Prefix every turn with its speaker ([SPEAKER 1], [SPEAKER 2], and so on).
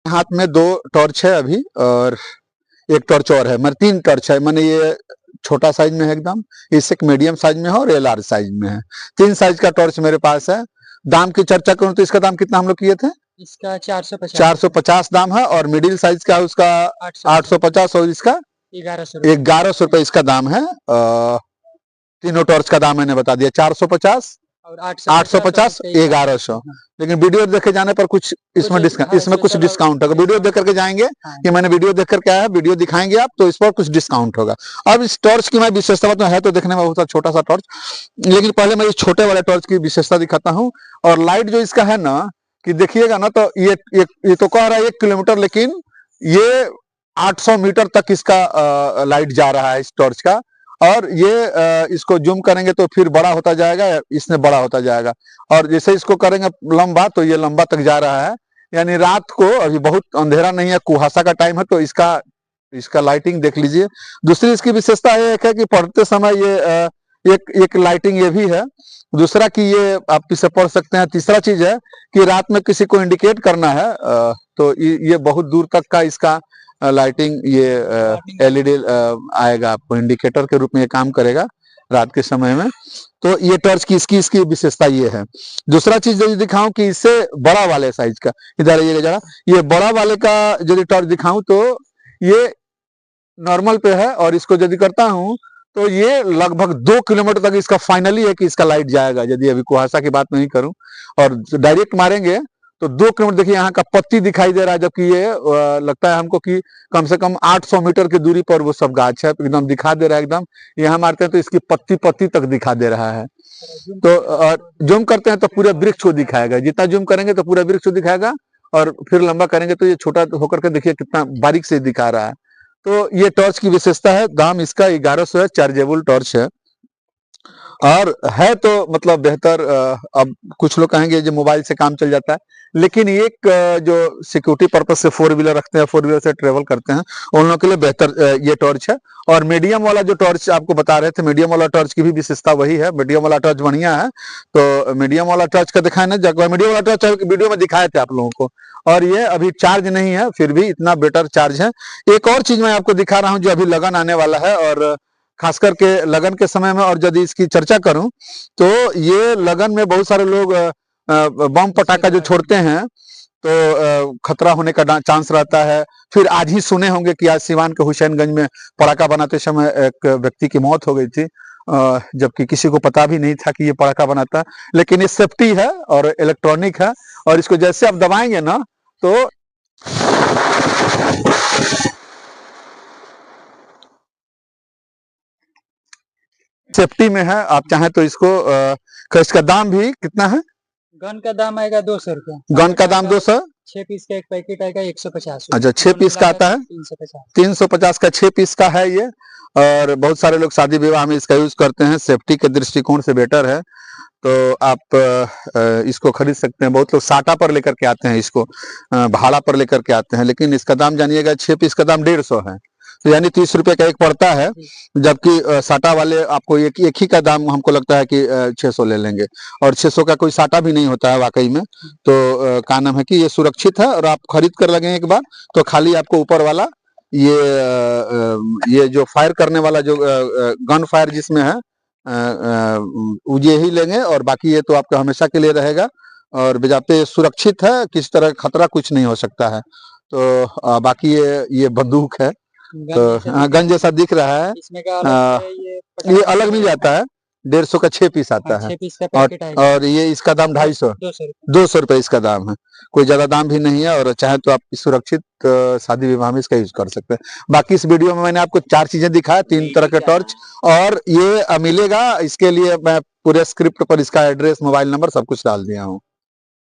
[SPEAKER 1] हाथ में 2 टॉर्च है अभी, और एक टॉर्च और है, मतलब 3 टॉर्च है। मैंने ये छोटा साइज में है एकदम, इससे एक मीडियम साइज में है और ये लार्ज साइज में है। 3 साइज का टॉर्च मेरे पास है। दाम की चर्चा करूं तो इसका दाम कितना हम लोग किए थे?
[SPEAKER 2] इसका
[SPEAKER 1] 450 दाम है, और मिडिल साइज का उसका 850, और इसका 1100 रुपए इसका दाम है। तीनों टॉर्च का दाम मैंने बता दिया, 450
[SPEAKER 2] और
[SPEAKER 1] 850 1100। लेकिन वीडियो देखे जाने पर कुछ इसमें कुछ डिस्काउंट होगा। वीडियो देख करके जाएंगे कि मैंने वीडियो देख करके आया, वीडियो दिखाएंगे आप, तो इस पर कुछ डिस्काउंट होगा। अब इस टॉर्च की मैं विशेषता तो है, तो देखने में बहुत छोटा सा टॉर्च, लेकिन पहले मैं इस छोटे वाले टॉर्च की विशेषता दिखाता हूँ। और लाइट जो इसका है ना, कि देखिएगा ना, तो ये तो कह रहा है 1 किलोमीटर, लेकिन ये 800 मीटर तक इसका लाइट जा रहा है इस टॉर्च का। और ये इसको जूम करेंगे तो फिर बड़ा होता जाएगा, इसमें बड़ा होता जाएगा, और जैसे इसको करेंगे लंबा तो ये लंबा तक जा रहा है। यानी रात को, अभी बहुत अंधेरा नहीं है, कुहासा का टाइम है, तो इसका लाइटिंग देख लीजिए। दूसरी इसकी विशेषता एक है कि पढ़ते समय ये एक लाइटिंग ये भी है। दूसरा कि ये आप इसे पढ़ सकते हैं। तीसरा चीज है कि रात में किसी को इंडिकेट करना है तो ये बहुत दूर तक का इसका लाइटिंग, ये एलईडी आएगा, आपको इंडिकेटर के रूप में ये काम करेगा रात के समय में। तो ये टॉर्च की इसकी विशेषता ये है। दूसरा चीज यदि दिखाऊं कि इससे बड़ा वाले साइज का, इधर ये जरा, ये बड़ा वाले का यदि टॉर्च दिखाऊं तो ये नॉर्मल पे है, और इसको यदि करता हूं तो ये लगभग 2 किलोमीटर तक इसका फाइनली है कि इसका लाइट जाएगा, यदि अभी कुहासा की बात नहीं करूं। और डायरेक्ट मारेंगे तो 2 किलोमीटर, देखिए यहाँ का पत्ती दिखाई दे रहा है, जबकि ये लगता है हमको कि कम से कम 800 मीटर की दूरी पर वो सब गाछ है, एकदम दिखा दे रहा है एकदम। यहाँ मारते हैं तो इसकी पत्ती तक दिखा दे रहा है। तो जूम करते हैं तो पूरे वृक्ष को दिखाएगा, जितना जूम करेंगे तो पूरे वृक्ष को दिखाएगा, और फिर लंबा करेंगे तो ये छोटा होकर के देखिए कितना बारीक से दिखा रहा है। तो ये टॉर्च की विशेषता है। दाम इसका 1100 है, चार्जेबल टॉर्च है, और है तो मतलब बेहतर। अब कुछ लोग कहेंगे जो मोबाइल से काम चल जाता है, लेकिन एक जो सिक्योरिटी पर्पज से 4 व्हीलर रखते हैं, 4 व्हीलर से ट्रेवल करते हैं, उन लोगों के लिए बेहतर ये टॉर्च है। और मीडियम वाला जो टॉर्च आपको बता रहे थे, मीडियम वाला टॉर्च की भी विशेषता वही है। मीडियम वाला टॉर्च बढ़िया है। तो मीडियम वाला टॉर्च का दिखाया ना, जब मीडियम वाला टॉर्च वीडियो में दिखाए थे आप लोगों को, और ये अभी चार्ज नहीं है, फिर भी इतना बेटर चार्ज है। एक और चीज मैं आपको दिखा रहा हूँ, जो अभी लगन आने वाला है, और खास करके लगन के समय में, और यदि इसकी चर्चा करूं तो ये लगन में बहुत सारे लोग बम पटाखा जो छोड़ते हैं, तो खतरा होने का चांस रहता है। फिर आज ही सुने होंगे कि आज सिवान के हुसैनगंज में पटाखा बनाते समय एक व्यक्ति की मौत हो गई थी, जबकि किसी को पता भी नहीं था कि ये पटाखा बनाता है। लेकिन ये सेफ्टी है और इलेक्ट्रॉनिक है, और इसको जैसे आप दबाएंगे ना तो सेफ्टी में है। आप चाहें तो इसका दाम भी कितना है?
[SPEAKER 2] गन का दाम आएगा 200 रुपया।
[SPEAKER 1] गन का दाम 200।
[SPEAKER 2] 6 पीस का एक पैकेट आएगा 150।
[SPEAKER 1] अच्छा, 6 पीस का आता है 350 का 6 पीस का है ये। और बहुत सारे लोग शादी विवाह में इसका यूज करते हैं, सेफ्टी के दृष्टिकोण से बेटर है। तो आप इसको खरीद सकते हैं। बहुत लोग साटा पर लेकर के आते हैं, इसको भाड़ा पर लेकर के आते हैं, लेकिन इसका दाम जानिएगा, 6 पीस का दाम 150 है, तो यानी 30 रुपए का एक पड़ता है। जबकि साटा वाले आपको एक ही का दाम हमको लगता है कि 600 ले लेंगे, और 600 का कोई साटा भी नहीं होता है वाकई में। तो का नाम है कि ये सुरक्षित है, और आप खरीद कर लगेंगे एक बार तो खाली आपको ऊपर वाला ये जो फायर करने वाला जो गन फायर जिसमें है ये ही लेंगे, और बाकी ये तो आपका हमेशा के लिए रहेगा, और बजाते सुरक्षित है, किसी तरह का खतरा कुछ नहीं हो सकता है। तो बाकी ये बंदूक है, तो गन जैसा दिख रहा है। ये अलग मिल जाता है, 150 का 6 पीस आता है, और ये इसका दाम 250 रुपए इसका दाम है। कोई ज्यादा दाम भी नहीं है, और चाहे तो आप सुरक्षित शादी विवाह में इसका यूज कर सकते हैं। बाकी इस वीडियो में मैंने आपको 4 चीजें दिखाया, 3 तरह के टॉर्च, और ये मिलेगा। इसके लिए मैं पूरे स्क्रिप्ट पर इसका एड्रेस, मोबाइल नंबर सब कुछ डाल दिया हूँ।